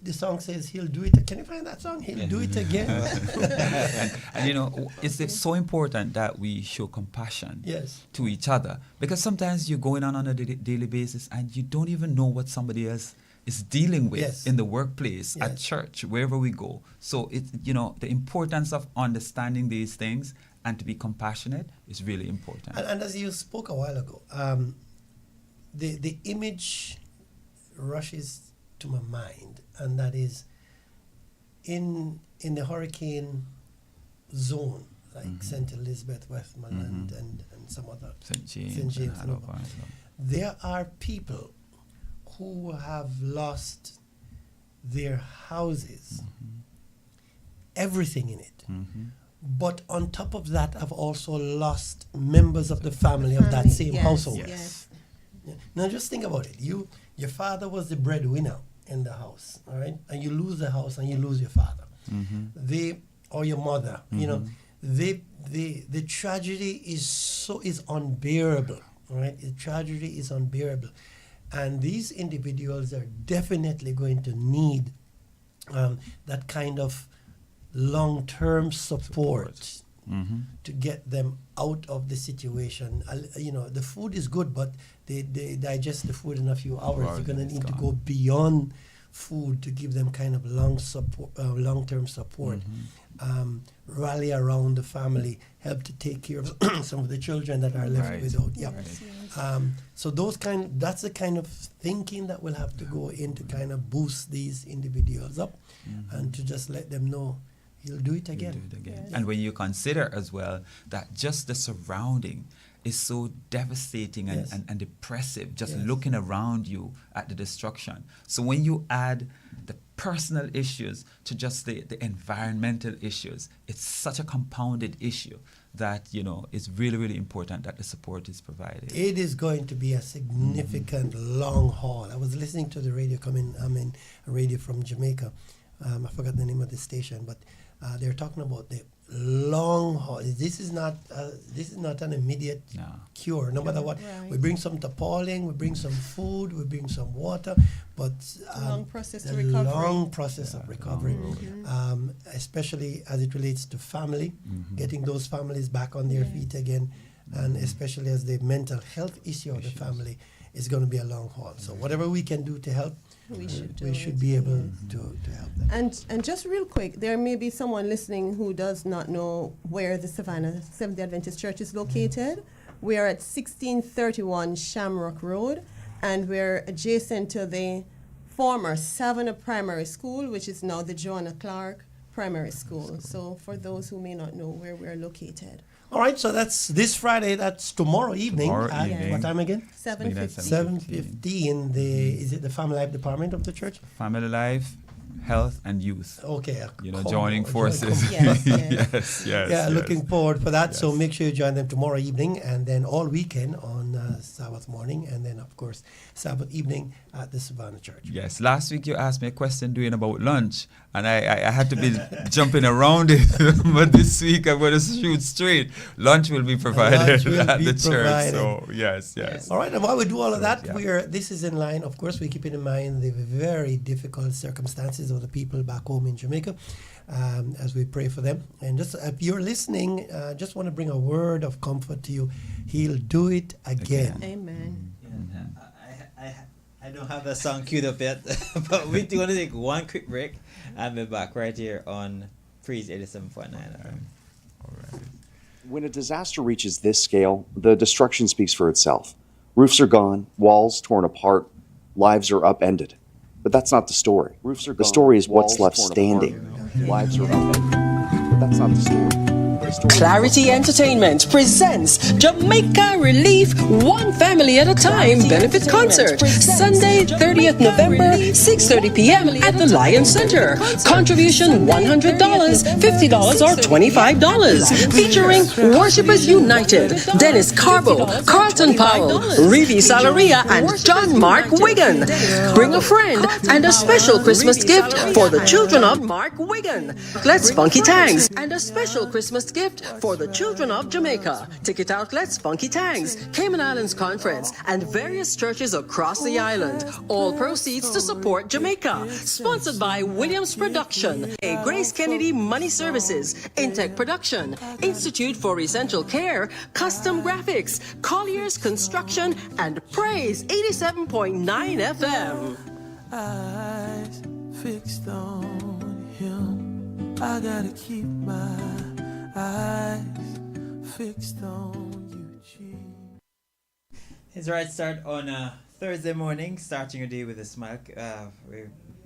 the song says he'll do it. Can you find that song? He'll do it again. And you know, it's so important that we show compassion to each other, because sometimes you're going on a daily basis and you don't even know what somebody else is dealing with in the workplace, at church, wherever we go. So it's, you know, the importance of understanding these things and to be compassionate is really important. And as you spoke a while ago, the image rushes to my mind, and that is in the hurricane zone, like St. Elizabeth, Westmoreland, and some other St. James and all. There are people who have lost their houses, everything in it. But on top of that, have also lost members of the family of that same household. Now just think about it. Your father was the breadwinner in the house, all right? And you lose the house and you lose your father. Or your mother, you know. The tragedy is unbearable, all right? The tragedy is unbearable. And these individuals are definitely going to need that kind of long-term support to get them out of the situation. You know, the food is good, but they digest the food in a few hours. You're going to need to go beyond food to give them kind of long-term support. Rally around the family, help to take care of some of the children that are left without. So that's the kind of thinking that will have to go in to kind of boost these individuals up and to just let them know he'll do it again. And when you consider as well that just the surrounding is so devastating and depressive, just looking around you at the destruction. So when you add the personal issues to just the environmental issues, it's such a compounded issue that, you know, it's really, really important that the support is provided. It is going to be a significant long haul. I was listening to the radio a radio from Jamaica. I forgot the name of the station, but they're talking about the long haul. This is not an immediate cure. No matter what, we bring some tarpaulin, we bring some food, we bring some water, but long process of recovery. Long process of recovery, especially as it relates to family, getting those families back on their feet again, and especially as the mental health issue of the family is going to be a long haul. So whatever we can do to help, we should be able to help them. And just real quick, there may be someone listening who does not know where the Savannah Seventh-day Adventist Church is located. We are at 1631 Shamrock Road, and we're adjacent to the former Savannah Primary School, which is now the Joanna Clark Primary School. So for those who may not know where we're located. All right, so that's this Friday. That's tomorrow evening. What time again? 7:15. 7:15. Is it the Family Life Department of the church? Family Life, Health, and Youth. Okay. You know, joining forces. Yes. Looking forward for that. Yes. So make sure you join them tomorrow evening, and then all weekend on Sabbath morning, and then of course Sabbath evening at the Savannah Church. Yes. Last week you asked me a question doing about lunch, and I had to be jumping around it. But this week I'm going to shoot straight. Lunch will be provided at the church. So yes. All right. And while we do all of that, this is in line. Of course, we're keeping in mind the very difficult circumstances of the people back home in Jamaica, as we pray for them. And just if you're listening, just want to bring a word of comfort to you. He'll do it again. Amen. I don't have the song queued up yet, but we do want to take one quick break and be back right here on Freeze 87.9 FM. All right. When a disaster reaches this scale, the destruction speaks for itself. Roofs are gone, walls torn apart, lives are upended. But that's not the story. Roofs are gone, the story is what's left standing. Lives are upended. But that's not the story. Clarity Entertainment presents Jamaica Relief One Family at a Time benefit concert, Sunday 30th November, 6:30 p.m. at the Lion Center. Contribution $100, $50 or $25. Featuring Worshippers United, Dennis Carbo, Carlton Powell, Revi Salaria, and John Mark Wigan. Bring a friend and a special Christmas gift for the children of Mark Wigan. Let's funky tangs and a special Christmas gift gift for the children of Jamaica. Ticket outlets, Funky Tangs, Cayman Islands Conference, and various churches across the island. All proceeds to support Jamaica. Sponsored by Williams Production, a Grace Kennedy Money Services, Intech Production, Institute for Essential Care, Custom Graphics, Collier's Construction, and Praise 87.9 FM. Eyes fixed on him. I gotta keep my eyes fixed on you, G. It's right start on a Thursday morning, starting your day with a smile.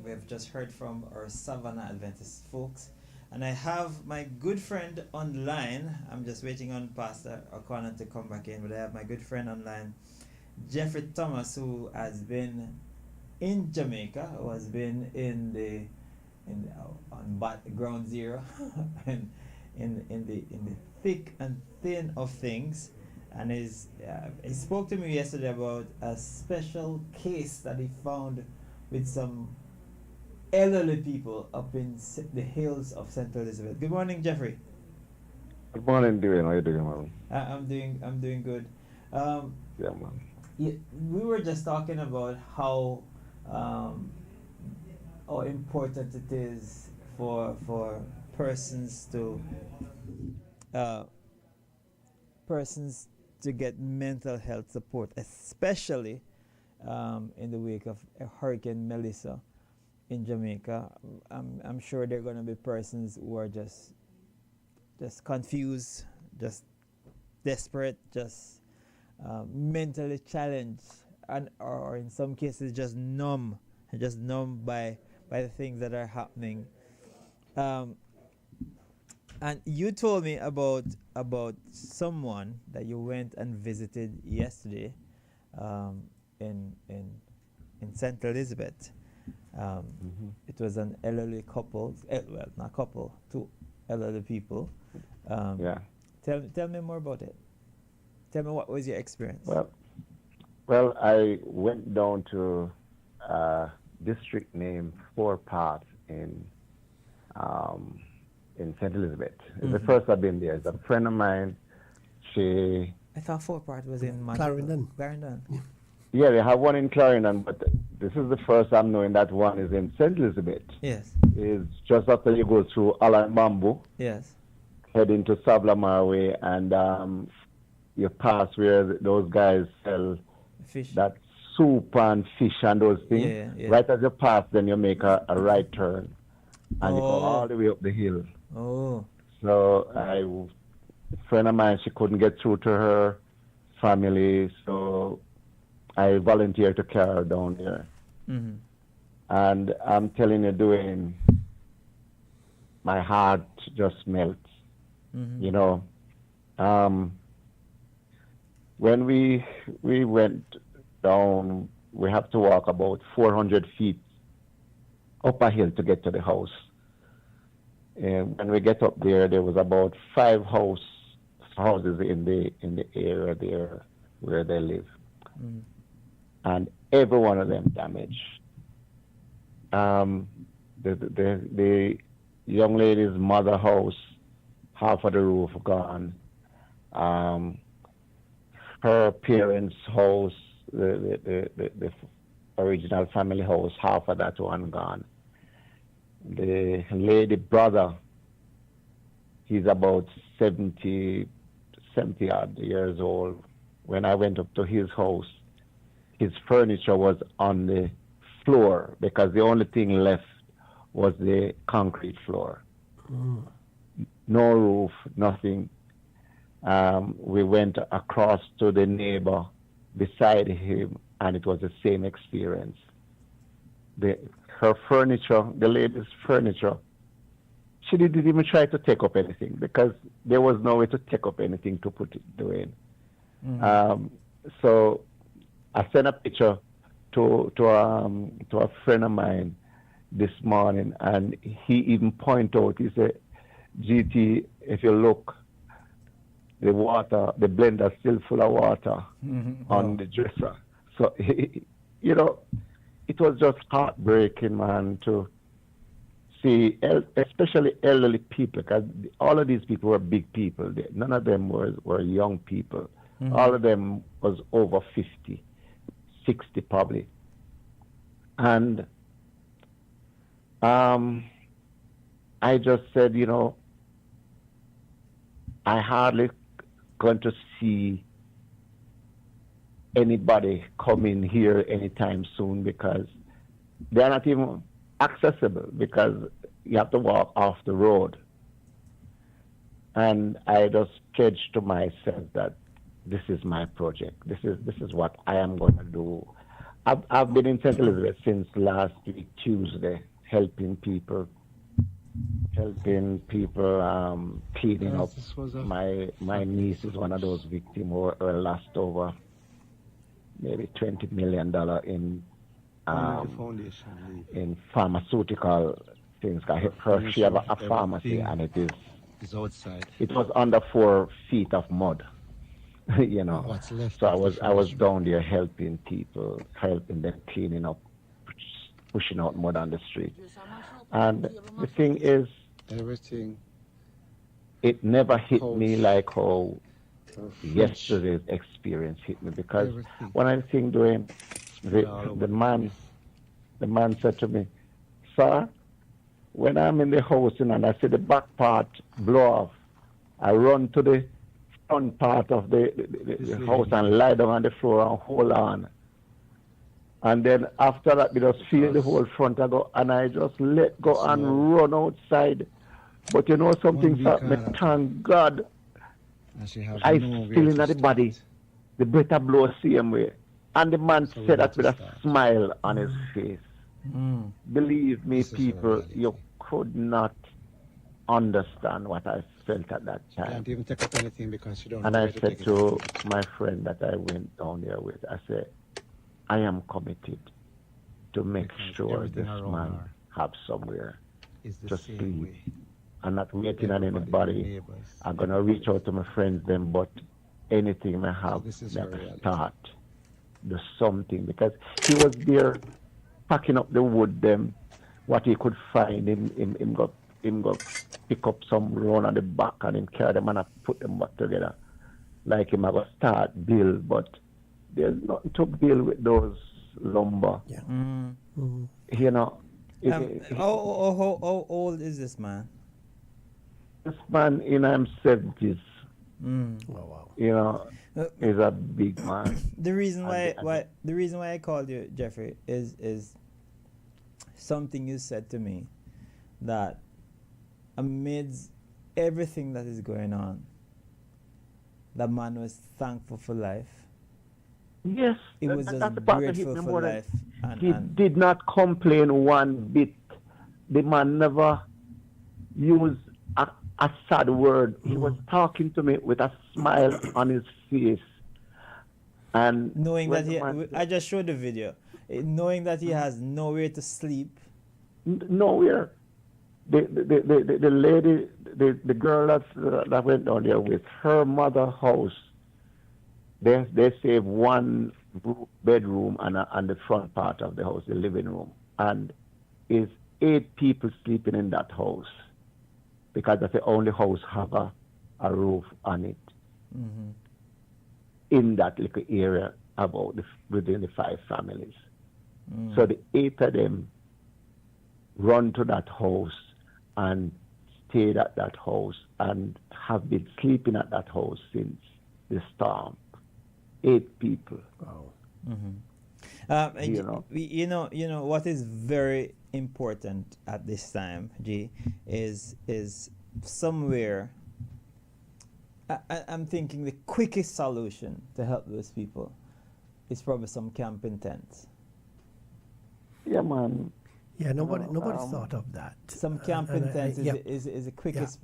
We've just heard from our Savannah Adventist folks. And I have my good friend online. I'm just waiting on Pastor O'Connor to come back in, but I have my good friend online, Jeffrey Thomas, who has been in Jamaica, who has been on ground zero, and in the thick and thin of things, and he spoke to me yesterday about a special case that he found with some elderly people up in the hills of St. Elizabeth. Good morning, Jeffrey. Good morning, Dwayne. How you doing, man? I'm doing good. Yeah, man. Yeah, we were just talking about how important it is for persons to get mental health support, especially in the wake of Hurricane Melissa in Jamaica. I'm sure there are going to be persons who are just confused, just desperate, just mentally challenged, or in some cases just numb by the things that are happening. And you told me about someone that you went and visited yesterday in St. Elizabeth. It was an elderly couple, not couple, two elderly people. Yeah. Tell me more about it. Tell me, what was your experience? Well, I went down to a district named Four Parts in St. Elizabeth. It's the first I've been there. It's a friend of mine. I thought Four Parts was in Clarendon. Yeah, they have one in Clarendon, but this is the first I'm knowing that one is in St. Elizabeth. Yes. It's just after you go through Alan Bamboo. Yes. Head into Savlamar Way, and you pass where those guys sell fish, that soup and fish and those things. Yeah. Right as you pass, then you make a right turn, and you go all the way up the hill. Oh. So a friend of mine, she couldn't get through to her family, so I volunteered to carry her down there. Mm-hmm. And I'm telling you, Dwayne, my heart just melts. Mm-hmm. You know, when we went down, we have to walk about 400 feet up a hill to get to the house. And when we get up there, there was about 5 houses in the area there where they live. Mm-hmm. And every one of them damaged. The young lady's mother house, half of the roof gone. Her parents' house, the original family house, half of that one gone. The lady brother, he's about 70 odd years old. When I went up to his house, his furniture was on the floor because the only thing left was the concrete floor. No roof, nothing. We went across to the neighbor beside him, and it was the same experience. Her furniture, the lady's furniture, she didn't even try to take up anything because there was no way to take up anything to put it in. Mm-hmm. So I sent a picture to a friend of mine this morning, and he even pointed out, he said, GT, if you look, the blender is still full of water on the dresser. So, you know, it was just heartbreaking, man, to see, especially elderly people, because all of these people were big people. None of them were young people. Mm-hmm. All of them was over 50, 60 probably. And I just said, you know, I hardly going to see anybody come in here anytime soon because they're not even accessible because you have to walk off the road. And I just pledged to myself that this is my project. This is what I am going to do. I've been in St. Elizabeth since last week Tuesday, helping people cleaning up. My niece is one of those victims who were lost over maybe $20 million in pharmaceutical things. She have a pharmacy and it is outside. It was under 4 feet of mud. You know, what's left, so I was down there helping people, helping them cleaning up, pushing out mud on the street. And the thing is, everything, it never hit me like how yesterday's experience hit me, because when I think doing the man said to me, "Sir, when I'm in the house and I see the back part blow off, I run to the front part of the house and lie down on the floor and hold on. And then after that, we just feel the whole front I go, and I just let go and run outside. But you know something, sir, thank God, I feel in the body, the breath blow same way. And the man said that with a smile on his face. Believe me, people, you could not understand what I felt at that time. Can't even take up anything because you don't. And I said to my friend that I went down there with, I said, I am committed to make sure this man have somewhere to sleep. I'm not waiting on anybody. I'm gonna reach out to my friends then, but anything I have that start, do something, because he was there packing up the wood them, what he could find. Him go pick up some round on the back and him carry them and I put them back together. Like him I go start build, but there's nothing to build with those lumber. Yeah. You know. How old is this man? This man in his 70s. Wow. You know, is a big man. The reason why I called you, Jeffrey, is something you said to me, that amidst everything that is going on, the man was thankful for life. Yes, he was just grateful for life. He did not complain one bit. The man never used a sad word. He was talking to me with a smile on his face. And knowing that I just showed the video, knowing that he has nowhere to sleep. Nowhere. The lady, the girl that went down there with her mother house, they saved one bedroom and the front part of the house, the living room, and is 8 people sleeping in that house, because that's the only house have a roof on it. In that little area within the 5 families. So the 8 of them run to that house and stayed at that house and have been sleeping at that house since the storm. 8 people. Wow. You know what is very important at this time, G, is somewhere. I'm thinking the quickest solution to help those people is probably some camping tents. Yeah, man. Yeah, nobody thought of that. Some camping tents is the quickest.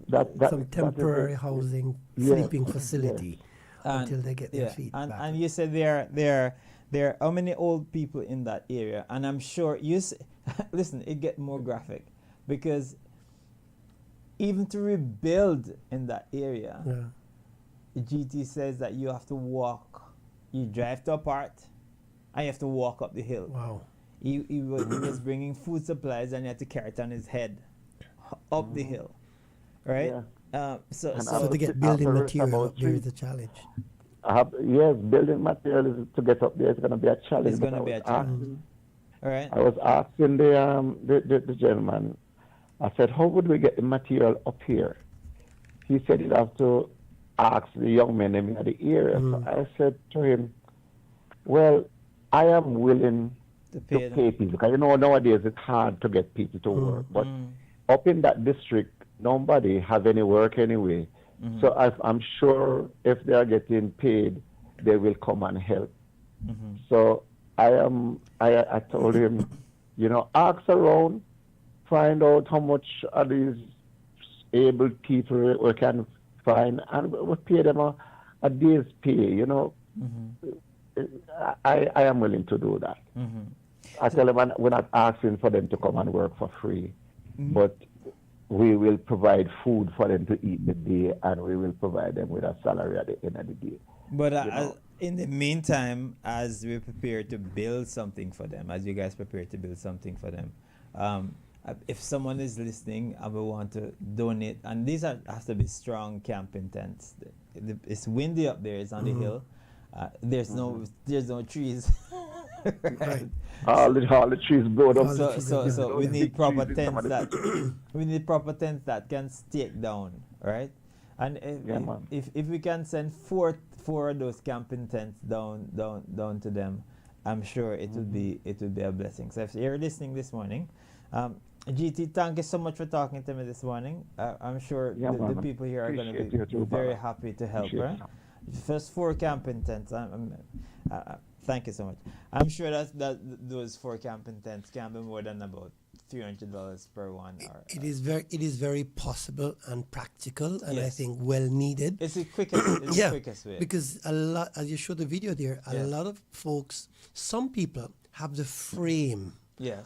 Some temporary housing, sleeping facility until they get their feet back. And you said there are how many old people in that area? And I'm sure listen, it get more graphic, because even to rebuild in that area, the GT says that you have to walk. You drive to a part, and you have to walk up the hill. Wow. He was bringing food supplies, and he had to carry it on his head. up the hill, right? Yeah. So to get building material up there is a challenge. Yes, building material is, to get up there is going to be a challenge. It's going to be a challenge. All right. I was asking the gentleman, I said, how would we get the material up here? He said he'd have to ask the young men in the area. So I said to him, well, I am willing to pay people, because you know nowadays it's hard to get people to work. But up in that district, nobody have any work anyway. So I'm sure if they are getting paid, they will come and help. So I told him, you know, ask around, find out how much are these able people we can find, and we'll pay them a day's pay, you know. I am willing to do that. I tell them we're not asking for them to come and work for free, but we will provide food for them to eat the day, and we will provide them with a salary at the end of the day. But in the meantime, as we prepare to build something for them, as you guys prepare to build something for them, if someone is listening and we want to donate, and these have to be strong camping tents. It's windy up there. It's on the hill. There's no trees. Right. All the trees blown up. So we need proper tents that can stake down, right? And if we can send four of those camping tents down to them, I'm sure it would be a blessing. So if you're listening this morning, GT, thank you so much for talking to me this morning. I'm sure the people here are going to be very happy to help, right? First 4 camping tents. Thank you so much. I'm sure that those 4 camping tents can be more than about $300 per one. It is very possible and practical, and I think well needed. It's the quickest way. Because a lot, as you showed the video there, a lot of folks, some people have the frame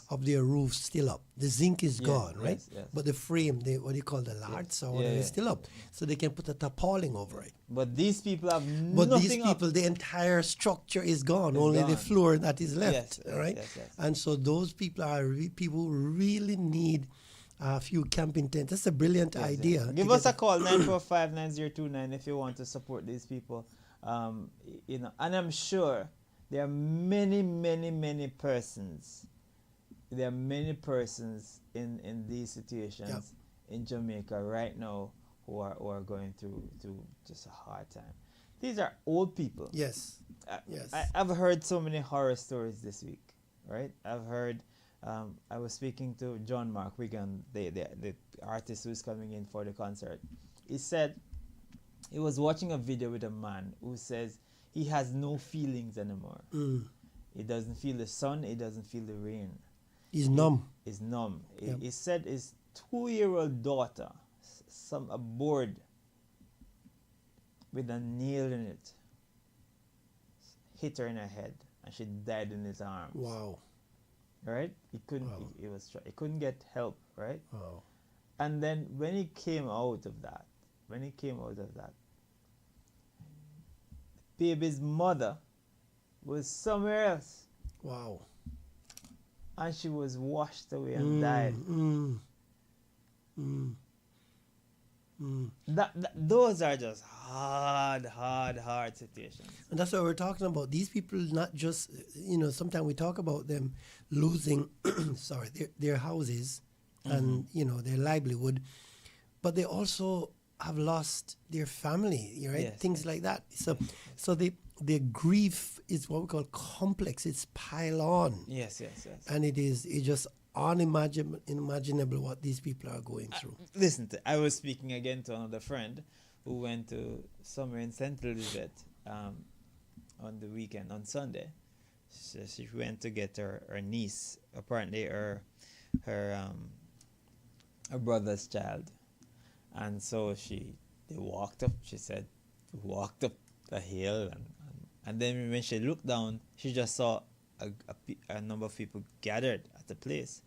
of their roof still up. The zinc is gone, right? Yes. But the frame, what do you call the lards or whatever, is still up. So they can put a tarpaulin over it. But these people have nothing But these people, the entire structure is gone. Only the floor that is left, right? Yes. And so those people people who really need a few camping tents. That's a brilliant idea. Give us a call, 945-9029, if you want to support these people. You know, and I'm sure there are many persons. There are many persons in these situations in Jamaica right now who are going through just a hard time. These are old people. Yes. I've heard so many horror stories this week, right? I've heard. I was speaking to John Mark Wigan, the artist who's coming in for the concert. He said he was watching a video with a man who says he has no feelings anymore. He doesn't feel the sun. He doesn't feel the rain. He's numb. He's numb. Yep. He said his 2-year-old daughter, a board with a nail in it, hit her in her head, and she died in his arms. Wow. Right? He couldn't get help. Right? Wow. And then when he came out of that, baby's mother was somewhere else. Wow. And she was washed away and died. Those are just hard situations. And that's what we're talking about. These people, not just, sometimes we talk about them losing, their houses and, their livelihood, but they also have lost their family, right? Yes, Things like that. So their grief is what we call complex. It's pile on. Yes. And it's just unimaginable what these people are going through. Listen, I was speaking again to another friend who went to somewhere in Central Elizabeth on the weekend, on Sunday. So she went to get her niece, apparently her brother's child. And so they walked up, she said, walked up a hill, and then when she looked down, she just saw a number of people gathered at the place.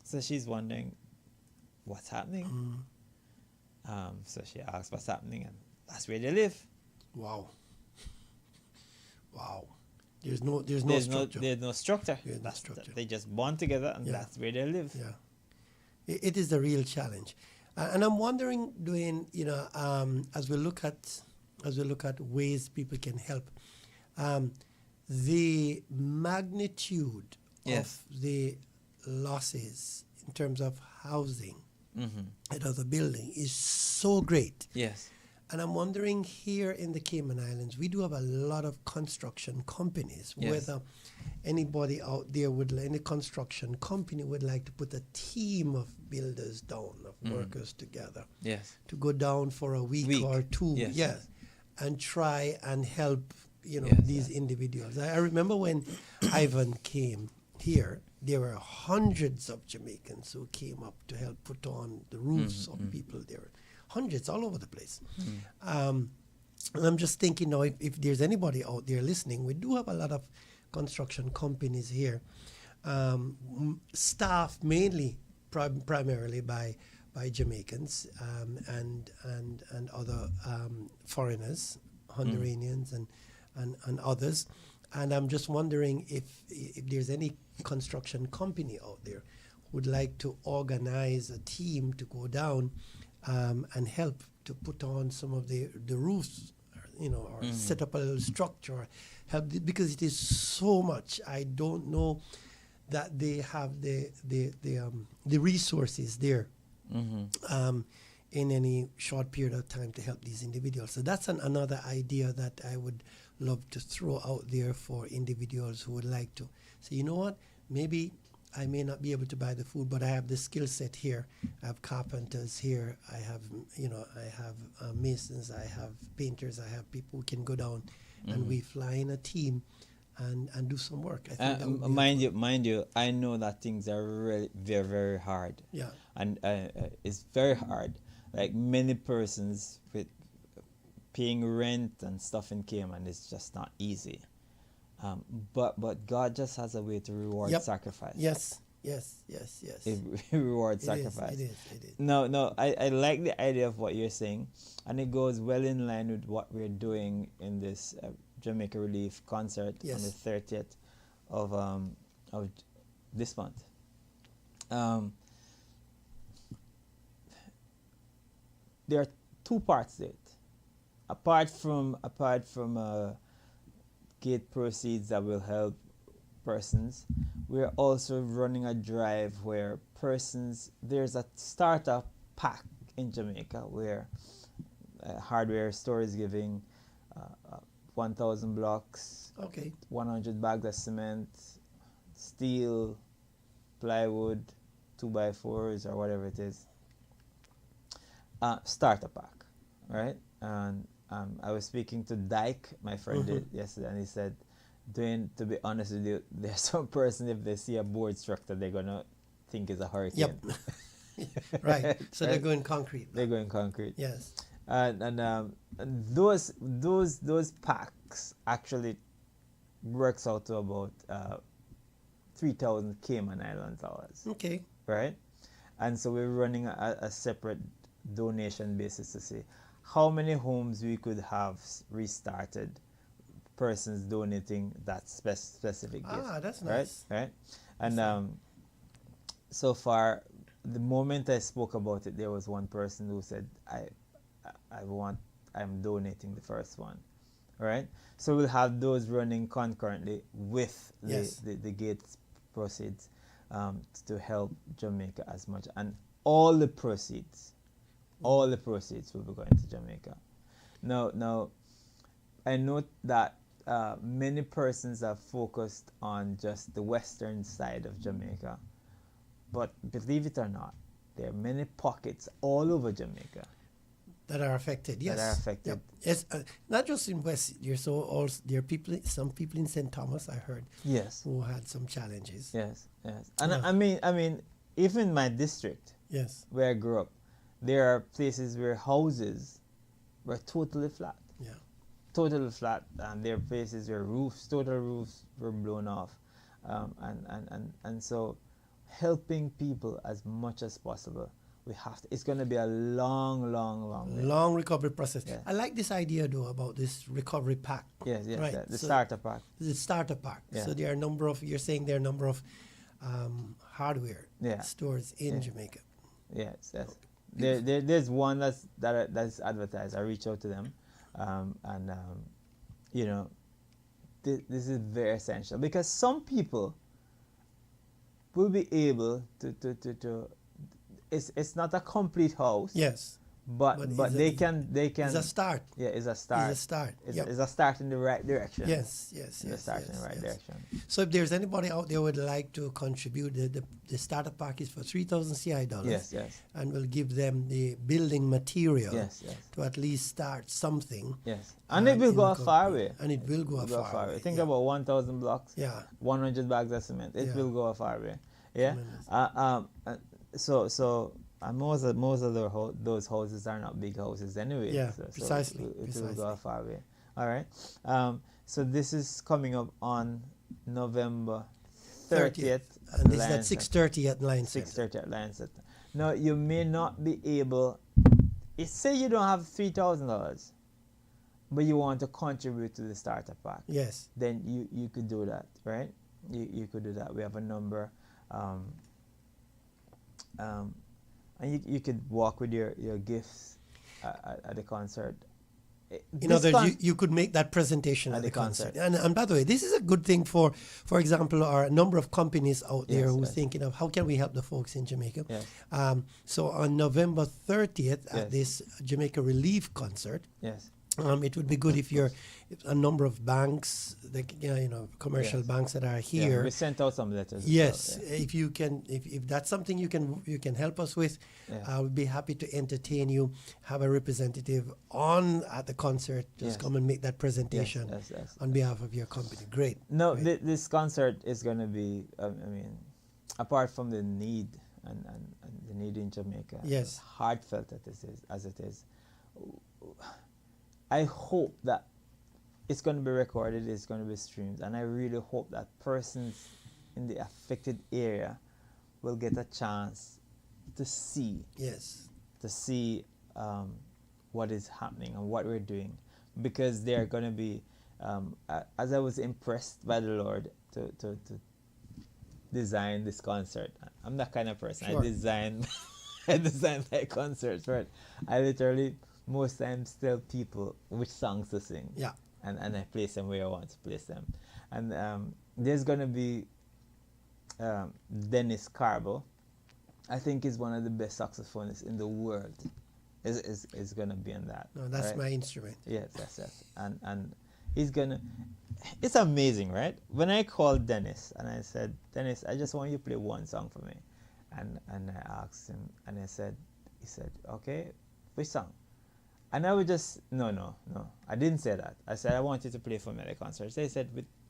So she's wondering, what's happening? So she asked what's happening, and that's where they live. Wow. There's no structure. There's no structure. There's no structure. They just bond together, and that's where they live. Yeah. It is a real challenge, and I'm wondering, Dwayne, as we look at ways people can help, the magnitude Yes. of the losses in terms of housing Mm-hmm. and other building is so great. Yes. And I'm wondering, here in the Cayman Islands, we do have a lot of construction companies. Yes. Whether anybody out there any construction company would like to put a team of builders down, of workers together, Yes. to go down for a week or two, Yes. and try and help Yes, these individuals. I remember when Ivan came here, there were hundreds of Jamaicans who came up to help put on the roofs of people there. Hundreds all over the place. And I'm just thinking now, if there's anybody out there listening, we do have a lot of construction companies here, staffed mainly primarily by Jamaicans and other foreigners, Honduranians and others. And I'm just wondering if there's any construction company out there who would like to organize a team to go down and help to put on some of the roofs, or set up a little structure, help because it is so much. I don't know that they have the resources there in any short period of time to help these individuals. So that's another idea that I would love to throw out there for individuals who would like to say, you know what, maybe I may not be able to buy the food, but I have the skill set here. I have carpenters here. I have, masons. I have painters. I have people who can go down, and we fly in a team and do some work. I think that would be mind you, I know that things are really very, very hard. Yeah. And it's very hard. Like many persons with paying rent and stuff in Cayman, it's just not easy. But God just has a way to reward sacrifice. Yes. It rewards sacrifice. It is. No, I like the idea of what you're saying, and it goes well in line with what we're doing in this Jamaica Relief concert on the 30th of this month. There are two parts to it. Apart from gate proceeds that will help persons, we're also running a drive where there's a startup pack in Jamaica where hardware store is giving 1,000 blocks, 100 bags of cement, steel, plywood, 2x4s or whatever it is. Starter pack, right? And I was speaking to Dyke, my friend, yesterday, and he said, Dwayne, to be honest with you, there's some person, if they see a board structure, they're going to think it's a hurricane. Yep. Right. So they're going concrete. They're going concrete. Yes. And those packs actually works out to about 3,000 Cayman Island dollars. Okay. Right? And so we're running a separate donation basis to see how many homes we could have restarted, persons donating that specific gift. That's nice. Right? And so far, the moment I spoke about it, there was one person who said, I'm donating the first one. Right? So we'll have those running concurrently with the gate proceeds to help Jamaica as much. And all the proceeds will be going to Jamaica. Now, I note that many persons are focused on just the western side of Jamaica. But believe it or not, there are many pockets all over Jamaica that are affected. Yes. Yep. Yes, not just in West. There are some people in St. Thomas, I heard. Yes. Who had some challenges. Yes. And I mean, even in my district. Yes. Where I grew up, there are places where houses were totally flat. Yeah. Totally flat, and there are places where total roofs were blown off, and so helping people as much as possible. We have to. It's going to be a long recovery process. Yeah. I like this idea though about this recovery pack. Yes, right. The starter pack. The starter pack. Yeah. So you're saying there are a number of hardware stores in Jamaica. Yes, yes. There's one that's advertised. I reach out to them, and you know, this is very essential because some people will be able to it's not a complete house. Yes. But they can It's a start. Yeah, it's a start. It's a start. It's, Yep. it's a start in the right direction. Yes. It's a start in the right direction. So if there's anybody out there who would like to contribute, the starter pack is for $3,000 CI dollars. Yes, yes. And we'll give them the building material. Yes, yes. To at least start something. Yes. And it will go a far way. And it will go a far way. Think about 1,000 blocks. Yeah. 100 bags of cement. It will go a far way. Yeah. So and most of those houses are not big houses anyway. Yeah, so precisely. It will go a far way. All right. So this is coming up on November 30th. And this is at 6:30 at Lion Center. 6:30 at Lion Center. Now you may not be able. Say you don't have $3,000, but you want to contribute to the starter pack. Yes. Then you could do that, right? You could do that. We have a number. And you could walk with your gifts at the concert. In other words, you could make that presentation at the concert. And by the way, this is a good thing for example, our number of companies out there who's thinking of how can we help the folks in Jamaica. Yes. So on November 30th at this Jamaica Relief concert, yes. It would be good if a number of banks, commercial banks that are here. Yeah, we sent out some letters. Yes, if you can, if that's something you can help us with, I would be happy to entertain you. Have a representative at the concert. Just come and make that presentation on behalf of your company. Great. No, this concert is going to be. Apart from the need and the need in Jamaica, as heartfelt as it is. I hope that it's going to be recorded, it's going to be streamed, and I really hope that persons in the affected area will get a chance to see. Yes. To see what is happening and what we're doing, because they're going to be, as I was impressed by the Lord to design this concert. I'm that kind of person. Sure. I design my concerts, right? I literally most times tell people which songs to sing. Yeah. And I place them where I want to place them. And there's going to be Dennis Carbo. I think he's one of the best saxophonists in the world. Is going to be on that. No, that's my instrument. Yes. And he's going to... It's amazing, right? When I called Dennis and I said, Dennis, I just want you to play one song for me. And I asked him, and he said, okay, which song? And I would just, no. I didn't say that. I said, I want you to play for me at the concert. So he said,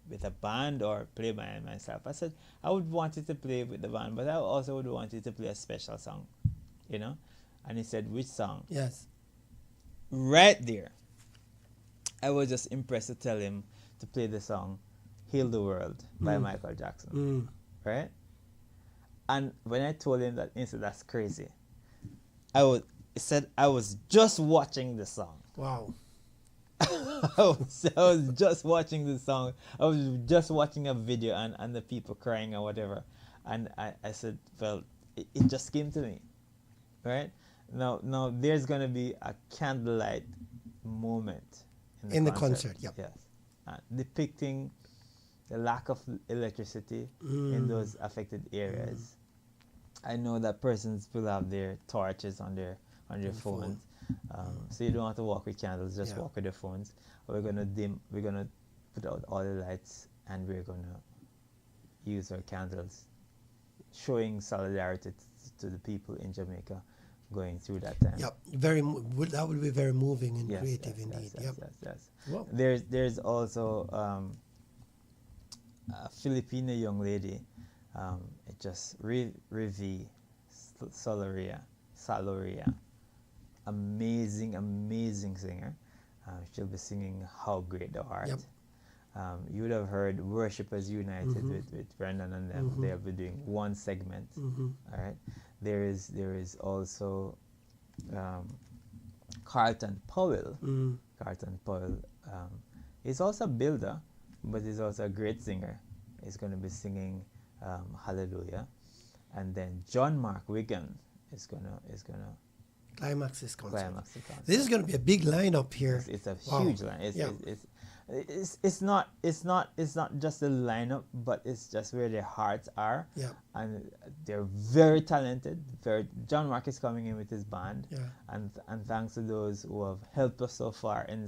with a band or play by myself. I said, I would want you to play with the band, but I also would want you to play a special song, And he said, which song? Yes. Right there, I was just impressed to tell him to play the song Heal the World by Michael Jackson. Right? And when I told him that, he said, that's crazy. He said, I was just watching the song. Wow. I was just watching the song. I was just watching a video and the people crying or whatever. And I said, well, it just came to me. Right? Now there's going to be a candlelight moment in the concert. Yep. Yes. Depicting the lack of electricity in those affected areas. I know that persons will have their torches on their phones, so you don't have to walk with candles. Just walk with your phones. We're gonna put out all the lights, and we're gonna use our candles, showing solidarity to the people in Jamaica going through that time. Yep, that would be very moving and creative indeed. Yes. Wow. There's also a Filipino young lady, just Rivi Saloria, amazing singer. She'll be singing How Great Thou Art. Yep. You would have heard Worshipers United with Brendan and them. They'll be doing one segment. All right. There is also Carlton Powell. Carlton Powell is also a builder, but he's also a great singer. He's going to be singing Hallelujah. And then John Mark Wigan Climax is concert. climax the concert. This is going to be a big lineup here. It's a Wow. huge line. It's not just the lineup, but it's just where their hearts are. Yeah. And they're very talented. John Mark is coming in with his band. Yeah. And thanks to those who have helped us so far in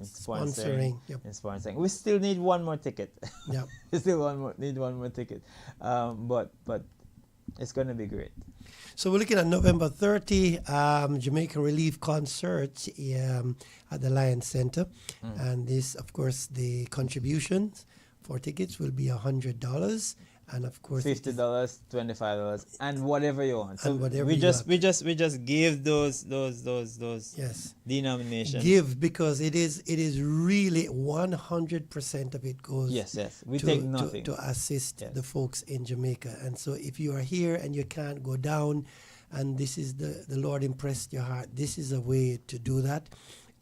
sponsoring. Yep. In sponsoring. We still need one more ticket. Yeah. We still need one more ticket. But it's going to be great. So we're looking at November 30, Jamaica Relief concert at the Lions Center. And this, of course, the contributions for tickets will be $100. And of course, $50, $25, and whatever you want. So And whatever we you just want. we just give those yes, denominations. give, because it is really 100% of it goes Yes. We to, take nothing. to assist Yes. the folks in Jamaica. And so if you are here and you can't go down, and this is the Lord impressed your heart, this is a way to do that.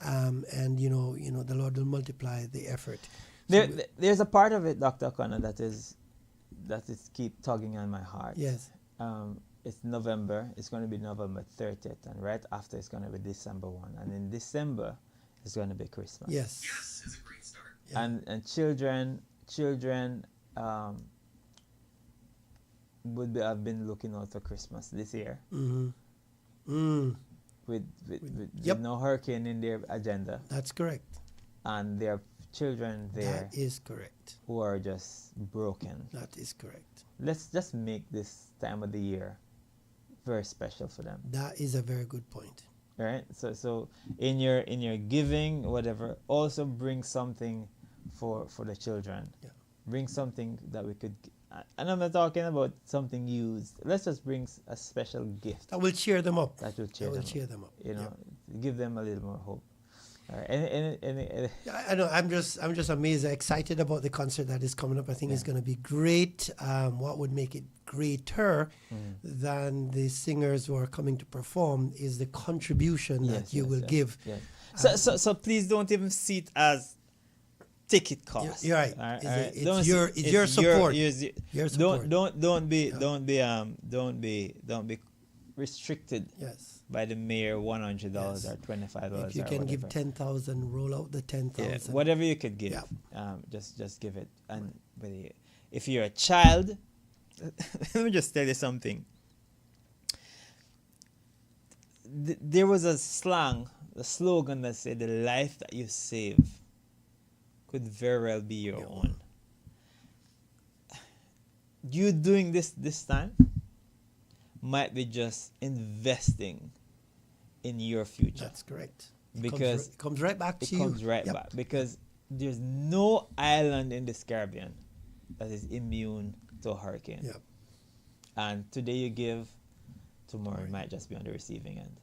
And you know the Lord will multiply the effort. So There's a part of it, Dr. O'Connor, that is keep tugging on my heart. yes, It's November. It's going to be November 30th, and right after it's going to be December 1, and in December it's going to be Christmas. yes, Is a great start. yeah. And children have been looking out for Christmas this year with Yep. no hurricane in their agenda, That's correct. and there are children there That is correct. who are just broken. That is correct. Let's just make this time of the year very special for them. That is a very good point. Right? So in your giving, whatever, also bring something for the children. Yeah. Bring something that we could, and I'm not talking about something used. Let's just bring a special gift That will cheer them up. that will cheer, them, up. You know, give them a little more hope. All right. Any Yeah, I know. I'm just amazed, excited about the concert that is coming up. I think it's going to be great. What would make it greater than the singers who are coming to perform is the contribution that you will give. Yes. So please don't even see it as ticket cost. You're right. All right, It's all right. it's Don't your see- it's your support. Your support. Don't be restricted Yes. by the mere $100 or $25. If you or can give whatever. 10,000, roll out the 10,000. Whatever you could give, Yeah. just give it. And if you're a child, let me just tell you something. There was a slogan that said, "The life that you save could very well be your own." You doing this time might be just investing in your future. That's correct. Because it comes right back to you. It comes right back, because there's no island in this Caribbean that is immune to a hurricane. Yep. And today you give, tomorrow you might just be on the receiving end.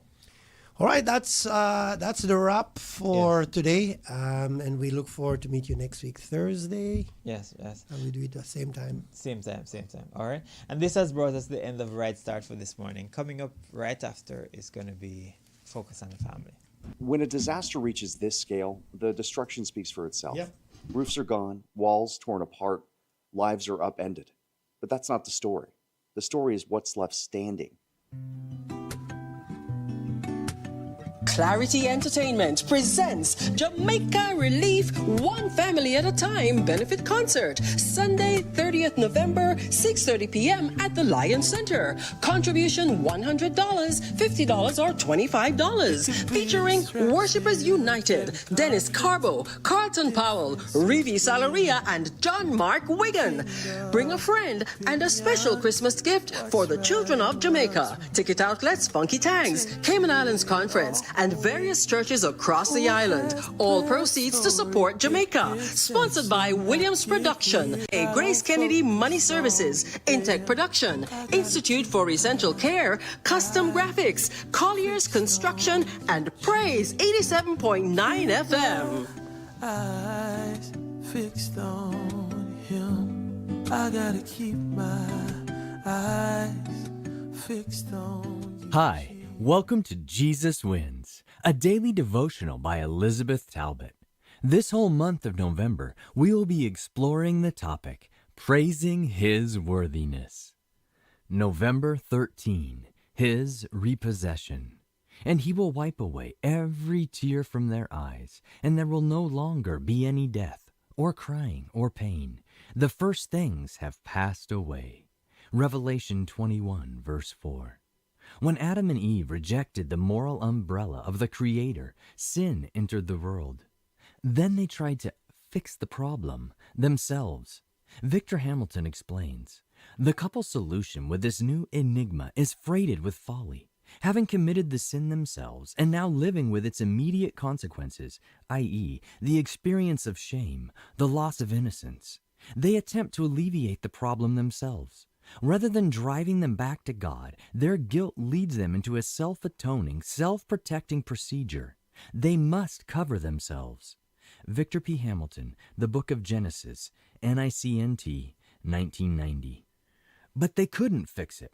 All right, that's the wrap for today, and we look forward to meet you next week Thursday. Yes. And we do it at the same time. Same time. All right. And this has brought us to the end of Right Start for this morning. Coming up right after is going to be Focus on the Family. When a disaster reaches this scale, the destruction speaks for itself. Yep. Roofs are gone, walls torn apart, lives are upended. But that's not the story. The story is what's left standing. Clarity Entertainment presents Jamaica Relief One Family at a Time benefit concert, Sunday, 30th November, 6:30 p.m. at the Lion Center. Contribution $100, $50, or $25. Featuring Worshippers United, Dennis Carbo, Carlton Powell, Rivi Salaria, and John Mark Wigan. Bring a friend and a special Christmas gift for the children of Jamaica. Ticket outlets, Funky Tags, Cayman Islands Conference, and various churches across the island. All proceeds to support Jamaica. Sponsored by Williams Production, A Grace Kennedy Money Services, Intech Production, Institute for Essential Care, Custom Graphics, Colliers Construction, and Praise 87.9 FM. Eyes fixed on him. I gotta keep my eyes fixed on you. Hi, welcome to Jesus Wins, a daily devotional by Elizabeth Talbot. This whole month of November, we will be exploring the topic, Praising His Worthiness. November 13, his repossession. And he will wipe away every tear from their eyes, and there will no longer be any death, or crying, or pain. The first things have passed away. Revelation 21, verse 4. When Adam and Eve rejected the moral umbrella of the Creator, sin entered the world. Then they tried to fix the problem themselves. Victor Hamilton explains, the couple's solution with this new enigma is freighted with folly. Having committed the sin themselves and now living with its immediate consequences, i.e., the experience of shame, the loss of innocence, they attempt to alleviate the problem themselves. Rather than driving them back to God, their guilt leads them into a self-atoning, self-protecting procedure. They must cover themselves. Victor P. Hamilton, The Book of Genesis, NICNT, 1990. But they couldn't fix it.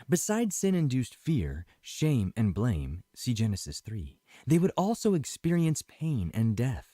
Besides sin-induced fear, shame, and blame, see Genesis 3, they would also experience pain and death.